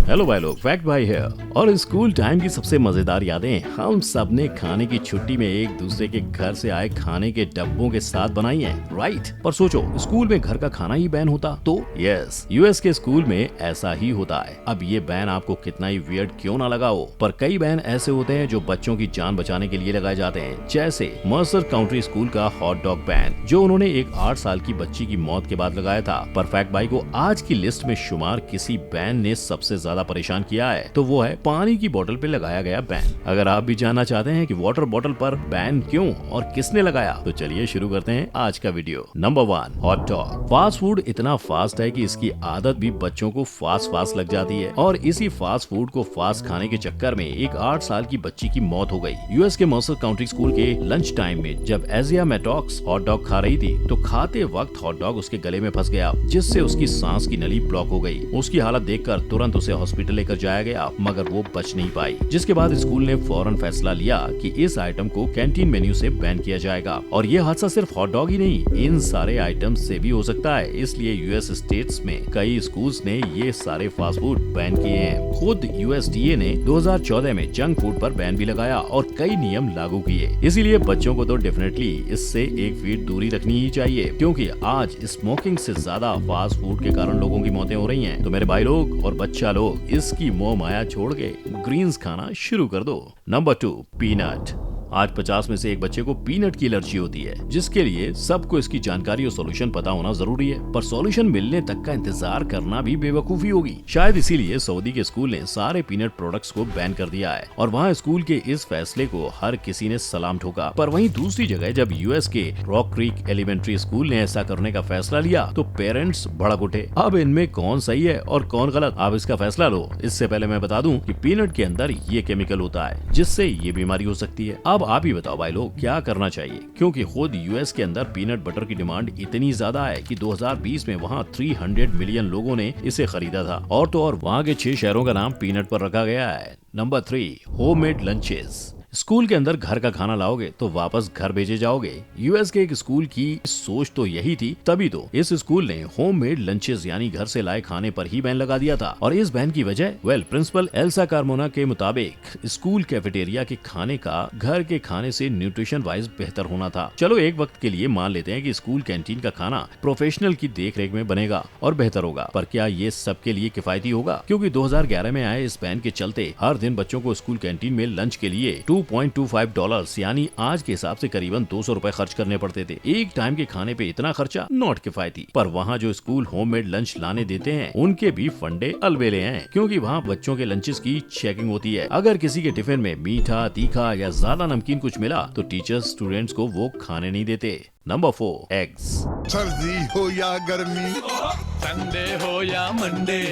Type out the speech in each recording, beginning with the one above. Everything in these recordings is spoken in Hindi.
हेलो भाई लोग, फैक्ट भाई है। और स्कूल टाइम की सबसे मजेदार यादें हम सब ने खाने की छुट्टी में एक दूसरे के घर से आए खाने के डब्बों के साथ बनाई हैं, राइट? पर सोचो, स्कूल में घर का खाना ही बैन होता तो? यस, यूएस के स्कूल में ऐसा ही होता है। अब ये बैन आपको कितना ही वियर्ड क्यों ना लगा हो, पर कई बैन ऐसे होते हैं जो बच्चों की जान बचाने के लिए लगाए जाते हैं, जैसे मर्सर काउंटी स्कूल का हॉट डॉग बैन, जो उन्होंने एक 8 साल की बच्ची की मौत के बाद लगाया था। पर फैक्ट भाई को आज की लिस्ट में शुमार किसी बैन ने सबसे ज्यादा परेशान किया है, तो वो है पानी की बोतल पे लगाया गया बैन। अगर आप भी जानना चाहते हैं कि वाटर बोतल पर बैन क्यों और किसने लगाया, तो चलिए शुरू करते हैं आज का video. Number 1, hot dog. Fast food इतना फास्ट है कि इसकी आदत भी बच्चों को फास्ट लग जाती है, और इसी फास्ट फूड को फास्ट खाने के चक्कर में एक 8 साल की बच्ची की मौत हो गई। यूएस के मर्सर काउंटी स्कूल के लंच टाइम में जब एजिया मैटॉक्स हॉट डॉग खा रही थी, तो खाते वक्त हॉट डॉग उसके गले में फंस गया, जिससे उसकी सांस की नली ब्लॉक हो गई। उसकी हालत देखकर तुरंत उसे हॉस्पिटल लेकर जाया गया, मगर वो बच नहीं पाई। जिसके बाद स्कूल ने फौरन फैसला लिया कि इस आइटम को कैंटीन मेन्यू से बैन किया जाएगा। और ये हादसा सिर्फ हॉट डॉग ही नहीं, इन सारे आइटम से भी हो सकता है। इसलिए यूएस स्टेट्स में कई स्कूल्स ने ये सारे फास्ट फूड बैन किए हैं। खुद यूएसडीए ने 2014 में जंक फूड पर बैन भी लगाया और कई नियम लागू किए। इसीलिए बच्चों को तो डेफिनेटली इससे 1 फीट दूरी रखनी ही चाहिए, क्योंकि आज स्मोकिंग से ज्यादा फास्ट फूड के कारण लोगों की मौतें हो रही हैं। तो मेरे भाई लोग और बच्चा लोग, इसकी मोह माया छोड़ के ग्रीन्स खाना शुरू कर दो। Number 2, peanut. आज 50 में से एक बच्चे को पीनट की एलर्जी होती है, जिसके लिए सबको इसकी जानकारी और सॉल्यूशन पता होना जरूरी है। पर सॉल्यूशन मिलने तक का इंतजार करना भी बेवकूफी होगी। शायद इसीलिए सऊदी के स्कूल ने सारे पीनट प्रोडक्ट्स को बैन कर दिया है, और वहाँ स्कूल के इस फैसले को हर किसी ने सलाम ठोका। पर वहीं दूसरी जगह जब यूएस के रॉक क्रीक एलिमेंट्री स्कूल ने ऐसा करने का फैसला लिया, तो पेरेंट्स भड़क उठे। अब इनमें कौन सही है और कौन गलत, आप इसका फैसला लो। इससे पहले मैं बता दूं कि पीनट के अंदर ये केमिकल होता है, जिससे ये बीमारी हो सकती है। अब आप ही बताओ भाई लोग, क्या करना चाहिए? क्योंकि खुद यूएस के अंदर पीनट बटर की डिमांड इतनी ज्यादा है कि 2020 में वहाँ 300 मिलियन लोगों ने इसे खरीदा था। और तो और वहाँ के 6 शहरों का नाम पीनट पर रखा गया है। Number 3, homemade lunches. स्कूल के अंदर घर का खाना लाओगे तो वापस घर भेजे जाओगे। यूएस के एक स्कूल की सोच तो यही थी, तभी तो इस स्कूल ने होममेड लंचेस यानी घर से लाए खाने पर ही बैन लगा दिया था। और इस बैन की वजह प्रिंसिपल एल्सा कार्मोना के मुताबिक स्कूल कैफेटेरिया के खाने का घर के खाने से न्यूट्रिशन वाइज बेहतर होना था। चलो एक वक्त के लिए मान लेते हैं कि स्कूल कैंटीन का खाना प्रोफेशनल की देखरेख में बनेगा और बेहतर होगा, पर क्या ये सबके लिए किफायती होगा? क्योंकि 2011 में आए इस बैन के चलते हर दिन बच्चों को स्कूल कैंटीन में लंच के लिए $2.25 यानी आज के हिसाब से करीबन 200 रुपए खर्च करने पड़ते थे। एक टाइम के खाने पे इतना खर्चा नॉट किफायती। पर वहाँ जो स्कूल होममेड लंच लाने देते हैं, उनके भी फंडे अलबेले हैं, क्योंकि वहाँ बच्चों के लंचेस की चेकिंग होती है। अगर किसी के टिफिन में मीठा, तीखा या ज्यादा नमकीन कुछ मिला, तो टीचर्स स्टूडेंट्स को वो खाने नहीं देते। Number 4, eggs. सर्दी हो या गर्मी, संडे हो या मंडे,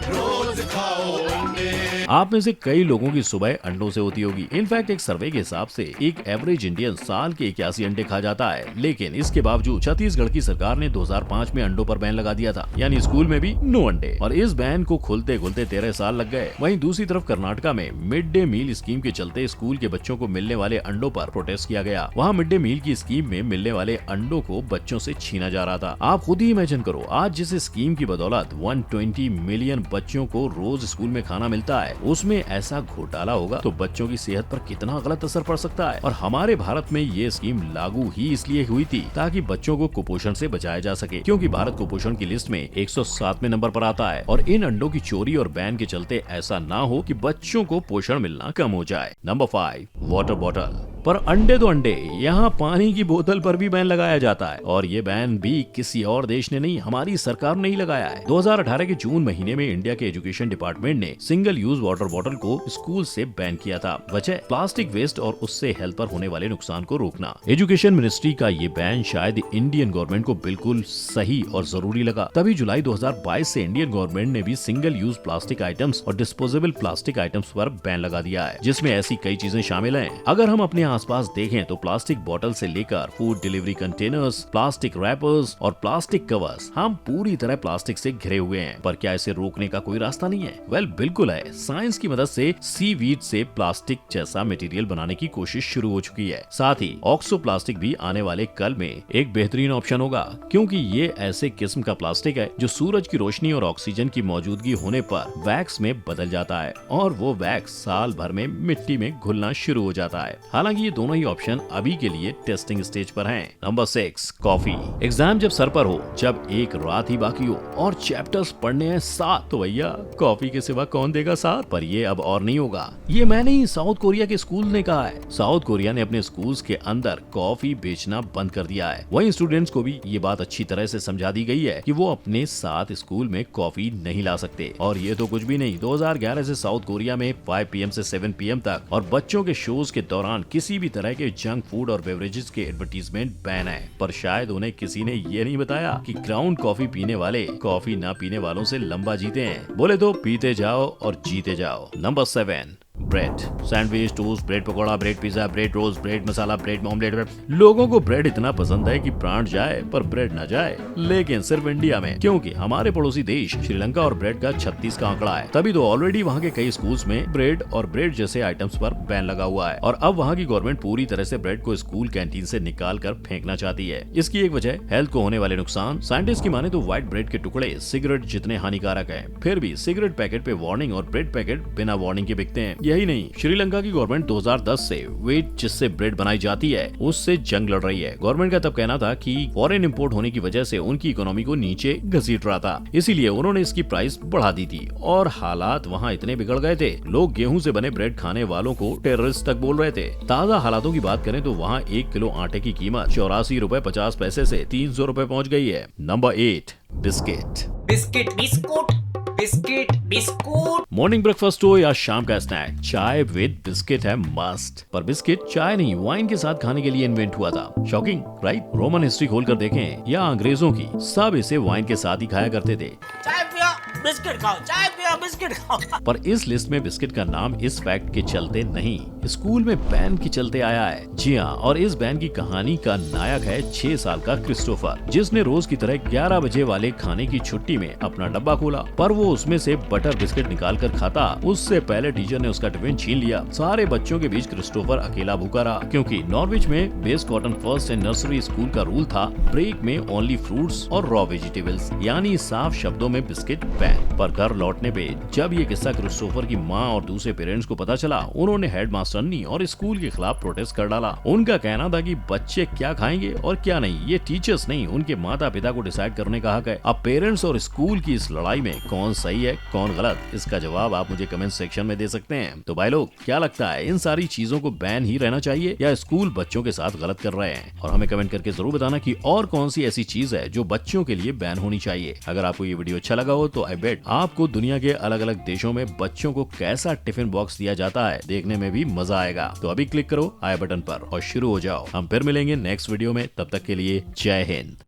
रोज खाओ अंडे। आप में से कई लोगों की सुबह अंडों से होती होगी। इनफैक्ट एक सर्वे के हिसाब से एक एवरेज इंडियन साल के 81 अंडे खा जाता है, लेकिन इसके बावजूद छत्तीसगढ़ की सरकार ने 2005 में अंडों पर बैन लगा दिया था, यानी स्कूल में भी नो अंडे। और इस बैन को खुलते खुलते 13 साल लग गए। वहीं दूसरी तरफ कर्नाटका में मिड डे मील स्कीम के चलते स्कूल के बच्चों को मिलने वाले अंडों पर प्रोटेस्ट किया गया। वहाँ मिड डे मील की स्कीम में मिलने वाले अंडों को बच्चों से छीना जा रहा था। आप खुद ही इमेजिन करो, आज जिस स्कीम की बदौलत 120 मिलियन बच्चों को रोज स्कूल में खाना मिलता है, उसमें ऐसा घोटाला होगा तो बच्चों की सेहत पर कितना गलत असर पड़ सकता है। और हमारे भारत में ये स्कीम लागू ही इसलिए हुई थी ताकि बच्चों को कुपोषण से बचाया जा सके, क्योंकि भारत कुपोषण की लिस्ट में 107वें नंबर पर आता है। और इन अंडों की चोरी और बैन के चलते ऐसा ना हो कि बच्चों को पोषण मिलना कम हो जाए। Number 5, water bottle. पर अंडे तो अंडे, यहाँ पानी की बोतल पर भी बैन लगाया जाता है, और ये बैन भी किसी और देश ने नहीं, हमारी सरकार ने ही लगाया है। 2018 के जून महीने में इंडिया के एजुकेशन डिपार्टमेंट ने सिंगल यूज वाटर बॉटल को स्कूल से बैन किया था। वजह प्लास्टिक वेस्ट और उससे हेल्थ पर होने वाले नुकसान को रोकना। एजुकेशन मिनिस्ट्री का ये बैन शायद इंडियन गवर्नमेंट को बिल्कुल सही और जरूरी लगा, तभी जुलाई 2022 से इंडियन गवर्नमेंट ने भी सिंगल यूज प्लास्टिक आइटम्स और डिस्पोजेबल प्लास्टिक आइटम्स पर बैन लगा दिया है, जिसमें ऐसी कई चीजें शामिल हैं। अगर हम अपने आसपास देखें तो प्लास्टिक बोतल से लेकर food delivery containers, plastic rappers और प्लास्टिक कवर्स हम पूरी तरह प्लास्टिक से घिरे हुए हैं। पर क्या इसे रोकने का कोई रास्ता नहीं है? वेल, बिल्कुल है। साइंस की मदद से सीवीड से प्लास्टिक जैसा मटेरियल बनाने की कोशिश शुरू हो चुकी है। साथ ही ऑक्सो प्लास्टिक भी आने वाले कल में एक बेहतरीन ऑप्शन होगा, क्योंकि ये ऐसे किस्म का प्लास्टिक है जो सूरज की रोशनी और ऑक्सीजन की मौजूदगी होने पर वैक्स में बदल जाता है और वो वैक्स साल भर में मिट्टी में घुलना शुरू हो जाता है। हालांकि ये दोनों ही ऑप्शन अभी के लिए टेस्टिंग स्टेज पर हैं। Number 6, coffee. एग्जाम जब सर पर हो, जब एक रात ही बाकी हो और चैप्टर्स पढ़ने हैं 7, तो भैया कॉफी के सिवा कौन देगा साथ? पर ये अब और नहीं होगा। ये मैं नहीं, साउथ कोरिया के स्कूल ने कहा है। साउथ कोरिया ने अपने स्कूल्स के अंदर कॉफी बेचना बंद कर दिया है। वहीं स्टूडेंट्स को भी ये बात अच्छी तरह से समझा दी गई है कि वो अपने साथ स्कूल में कॉफी नहीं ला सकते। और ये तो कुछ भी नहीं, 2011 से साउथ कोरिया में 5 PM से 7 PM तक और बच्चों के शोज के दौरान किसी भी तरह के जंक फूड और बेवरेजेस के एडवर्टीजमेंट बैन है। पर शायद उन्हें किसी ने ये नहीं बताया कि ग्राउंड कॉफी पीने वाले कॉफी ना पीने वालों से लंबा जीते हैं। बोले तो पीते जाओ और जीते जाओ। Number 7, bread. Sandwich, toast, bread pakora, bread pizza, bread roast, bread masala, bread omelette. लोगों को ब्रेड इतना पसंद है कि प्राण जाए पर ब्रेड न जाए, लेकिन सिर्फ इंडिया में, क्योंकि हमारे पड़ोसी देश श्रीलंका और ब्रेड का 36 का आंकड़ा है। तभी तो ऑलरेडी वहाँ के कई स्कूल्स में ब्रेड और ब्रेड जैसे आइटम्स पर बैन लगा हुआ है और अब वहाँ की गवर्नमेंट पूरी तरह से ब्रेड को स्कूल कैंटीन से निकाल कर फेंकना चाहती है। इसकी एक वजह हेल्थ को होने वाले नुकसान। साइंटिस्ट की माने तो व्हाइट ब्रेड के टुकड़े सिगरेट जितने हानिकारक है, फिर भी सिगरेट पैकेट पे वार्निंग और ब्रेड पैकेट बिना वार्निंग के बिकते हैं। यही नहीं, श्रीलंका की गवर्नमेंट 2010 से व्हीट जिससे ब्रेड बनाई जाती है उससे जंग लड़ रही है। गवर्नमेंट का तब कहना था कि फॉरेन इंपोर्ट होने की वजह से उनकी इकोनॉमी को नीचे घसीट रहा था, इसीलिए उन्होंने इसकी प्राइस बढ़ा दी थी और हालात वहाँ इतने बिगड़ गए थे, लोग गेहूं से बने ब्रेड खाने वालों को टेररिस्ट तक बोल रहे थे। ताजा हालातों की बात करें तो वहाँ 1 किलो आटे की कीमत 84 रुपए 50 पैसे से 300 रुपए पहुँच गई है। Number 8, biscuit. Biscuit. Morning breakfast हो या शाम का स्नैक, चाय विद बिस्किट है मस्ट। पर बिस्किट चाय नहीं, वाइन के साथ खाने के लिए इन्वेंट हुआ था। Shocking, right? रोमन हिस्ट्री खोलकर देखें या अंग्रेजों की, सब इसे वाइन के साथ ही खाया करते थे। चाय पियो बिस्किट खाओ, चाय पियो बिस्किट खाओ। पर इस लिस्ट में बिस्किट का नाम इस फैक्ट के चलते नहीं, स्कूल में बैन के चलते आया है। जी हाँ, और इस बैन की कहानी का नायक है 6 साल का क्रिस्टोफर, जिसने रोज की तरह 11 बजे वाले खाने की छुट्टी में अपना डब्बा खोला, पर वो उसमें से बटर बिस्किट निकाल कर खाता उससे पहले टीचर ने उसका टिफिन छीन लिया। सारे बच्चों के बीच क्रिस्टोफर अकेला भूखा रहा, क्योंकि नॉर्विच में base cotton first and nursery school का रूल था ब्रेक में ओनली फ्रूट्स और रॉ वेजिटेबल्स, यानी साफ शब्दों में बिस्किट बैन। पर घर लौटने पे जब ये किस्सा क्रिस्टोफर की माँ और दूसरे पेरेंट्स को पता चला, उन्होंने हेडमास्टरनी और स्कूल के खिलाफ प्रोटेस्ट कर डाला। उनका कहना था कि बच्चे क्या खाएंगे और क्या नहीं, ये टीचर्स नहीं, उनके माता पिता को डिसाइड करने का हक है। अब पेरेंट्स और स्कूल की इस लड़ाई में कौन सही है कौन गलत, इसका जवाब आप मुझे कमेंट सेक्शन में दे सकते हैं। तो भाई लोग, क्या लगता है, इन सारी चीजों को बैन ही रहना चाहिए या स्कूल बच्चों के साथ गलत कर रहे हैं? और हमें कमेंट करके जरूर बताना कि और कौन सी ऐसी चीज है जो बच्चों के लिए बैन होनी चाहिए। अगर आपको ये वीडियो अच्छा लगा हो तो आई बेट आपको दुनिया के अलग अलग देशों में बच्चों को कैसा टिफिन बॉक्स दिया जाता है देखने में भी मजा आएगा। तो अभी क्लिक करो आई बटन पर और शुरू हो जाओ। हम फिर मिलेंगे नेक्स्ट वीडियो में, तब तक के लिए जय हिंद।